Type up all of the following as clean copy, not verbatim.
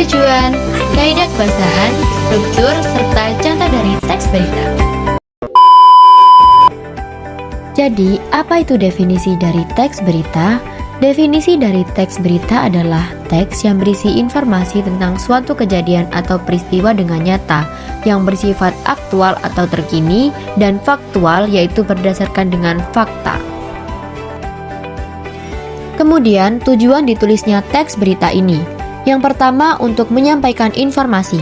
tujuan, kaidah kebahasaan, struktur, serta contoh dari teks berita. Jadi, apa itu definisi dari teks berita? Definisi dari teks berita adalah teks yang berisi informasi tentang suatu kejadian atau peristiwa dengan nyata, yang bersifat aktual atau terkini, dan faktual yaitu berdasarkan dengan fakta. Kemudian, tujuan ditulisnya teks berita ini. Yang pertama, untuk menyampaikan informasi.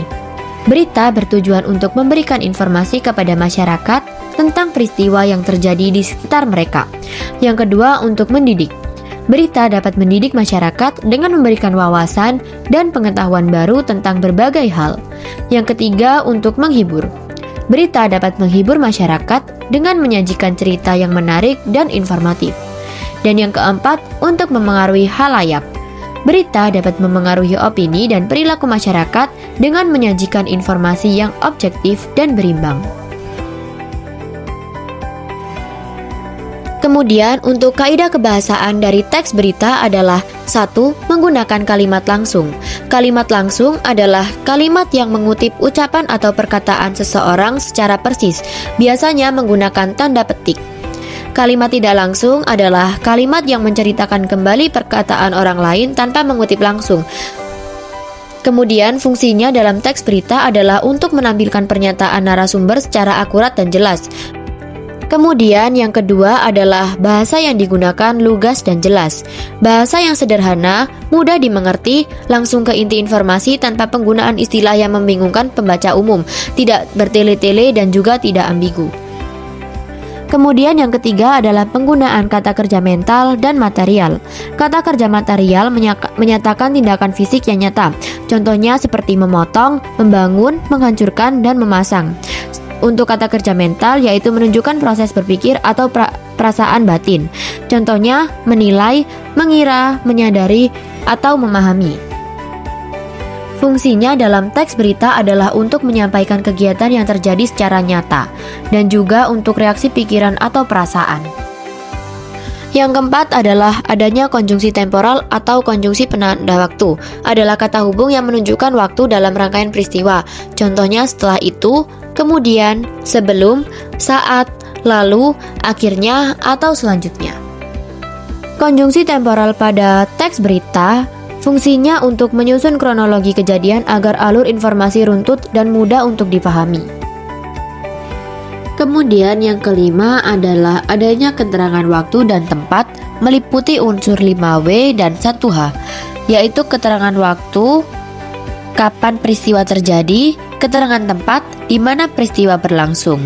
Berita bertujuan untuk memberikan informasi kepada masyarakat tentang peristiwa yang terjadi di sekitar mereka. Yang kedua, untuk mendidik. Berita dapat mendidik masyarakat dengan memberikan wawasan dan pengetahuan baru tentang berbagai hal. Yang ketiga, untuk menghibur. Berita dapat menghibur masyarakat dengan menyajikan cerita yang menarik dan informatif. Dan yang keempat, untuk memengaruhi halayak. Berita dapat memengaruhi opini dan perilaku masyarakat dengan menyajikan informasi yang objektif dan berimbang. Kemudian, untuk kaidah kebahasaan dari teks berita adalah 1. Menggunakan kalimat langsung. Kalimat langsung adalah kalimat yang mengutip ucapan atau perkataan seseorang secara persis, biasanya menggunakan tanda petik. Kalimat tidak langsung adalah kalimat yang menceritakan kembali perkataan orang lain tanpa mengutip langsung. Kemudian, fungsinya dalam teks berita adalah untuk menampilkan pernyataan narasumber secara akurat dan jelas. Kemudian yang kedua adalah bahasa yang digunakan lugas dan jelas. Bahasa yang sederhana, mudah dimengerti, langsung ke inti informasi tanpa penggunaan istilah yang membingungkan pembaca umum, tidak bertele-tele dan juga tidak ambigu. Kemudian yang ketiga adalah penggunaan kata kerja mental dan material. Kata kerja material menyatakan tindakan fisik yang nyata. Contohnya seperti memotong, membangun, menghancurkan, dan memasang. Untuk kata kerja mental yaitu menunjukkan proses berpikir atau perasaan batin. Contohnya menilai, mengira, menyadari, atau memahami. Fungsinya dalam teks berita adalah untuk menyampaikan kegiatan yang terjadi secara nyata dan juga untuk reaksi pikiran atau perasaan. Yang keempat adalah adanya konjungsi temporal atau konjungsi penanda waktu. Adalah kata hubung yang menunjukkan waktu dalam rangkaian peristiwa. Contohnya setelah itu, kemudian, sebelum, saat, lalu, akhirnya, atau selanjutnya. Konjungsi temporal pada teks berita fungsinya untuk menyusun kronologi kejadian agar alur informasi runtut dan mudah untuk dipahami. Kemudian yang kelima adalah adanya keterangan waktu dan tempat meliputi unsur 5W dan 1H, yaitu keterangan waktu, kapan peristiwa terjadi, keterangan tempat, di mana peristiwa berlangsung,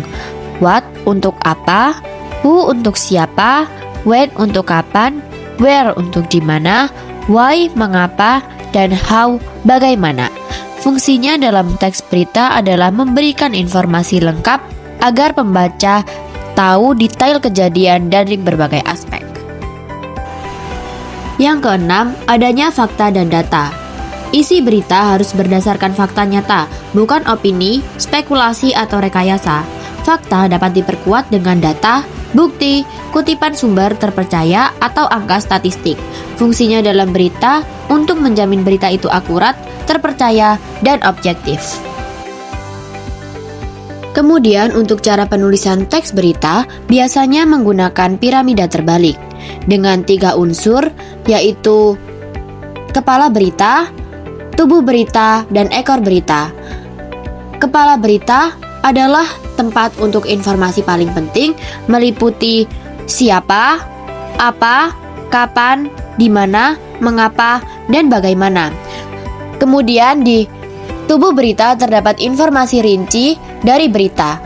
what untuk apa, who untuk siapa, when untuk kapan, where untuk di mana, why mengapa, dan how bagaimana. Fungsinya dalam teks berita adalah memberikan informasi lengkap agar pembaca tahu detail kejadian dari berbagai aspek. Yang keenam, adanya fakta dan data. Isi berita harus berdasarkan fakta nyata, bukan opini, spekulasi, atau rekayasa. Fakta dapat diperkuat dengan data, bukti, kutipan sumber terpercaya, atau angka statistik. Fungsinya dalam berita untuk menjamin berita itu akurat, terpercaya, dan objektif. Kemudian untuk cara penulisan teks berita biasanya menggunakan piramida terbalik dengan 3 unsur, yaitu kepala berita, tubuh berita, dan ekor berita. Kepala berita adalah tempat untuk informasi paling penting, meliputi siapa, apa, kapan, di mana, mengapa, dan bagaimana. Kemudian di tubuh berita terdapat informasi rinci dari berita.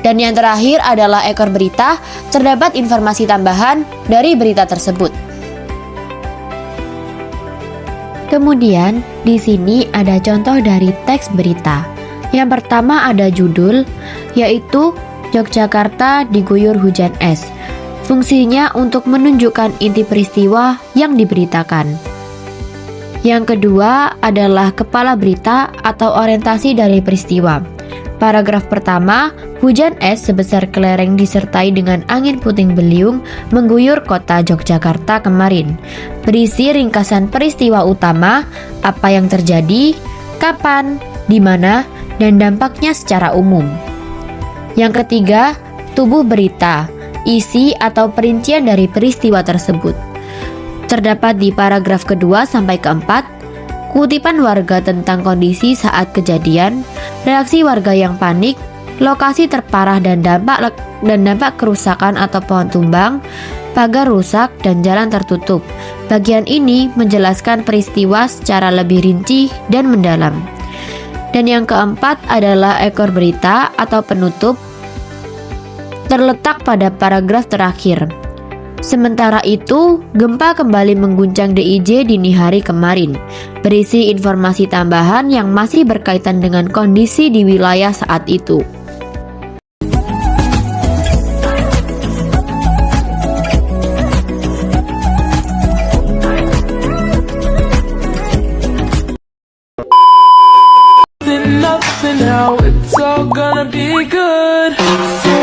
Dan yang terakhir adalah ekor berita, terdapat informasi tambahan dari berita tersebut. Kemudian, di sini ada contoh dari teks berita. Yang pertama ada judul, yaitu Yogyakarta diguyur hujan es. Fungsinya untuk menunjukkan inti peristiwa yang diberitakan. Yang kedua adalah kepala berita atau orientasi dari peristiwa. Paragraf pertama, hujan es sebesar kelereng disertai dengan angin puting beliung mengguyur kota Yogyakarta kemarin. Berisi ringkasan peristiwa utama, apa yang terjadi, kapan, di mana, dan dampaknya secara umum. Yang ketiga, tubuh berita, isi atau perincian dari peristiwa tersebut. Terdapat di paragraf kedua sampai keempat, kutipan warga tentang kondisi saat kejadian, reaksi warga yang panik, lokasi terparah dan dampak kerusakan atau pohon tumbang, pagar rusak, dan jalan tertutup. Bagian ini menjelaskan peristiwa secara lebih rinci dan mendalam. Dan yang keempat adalah ekor berita atau penutup, terletak pada paragraf terakhir. Sementara itu, gempa kembali mengguncang DIY dini hari kemarin, berisi informasi tambahan yang masih berkaitan dengan kondisi di wilayah saat itu. Nothing, now it's all gonna be good. So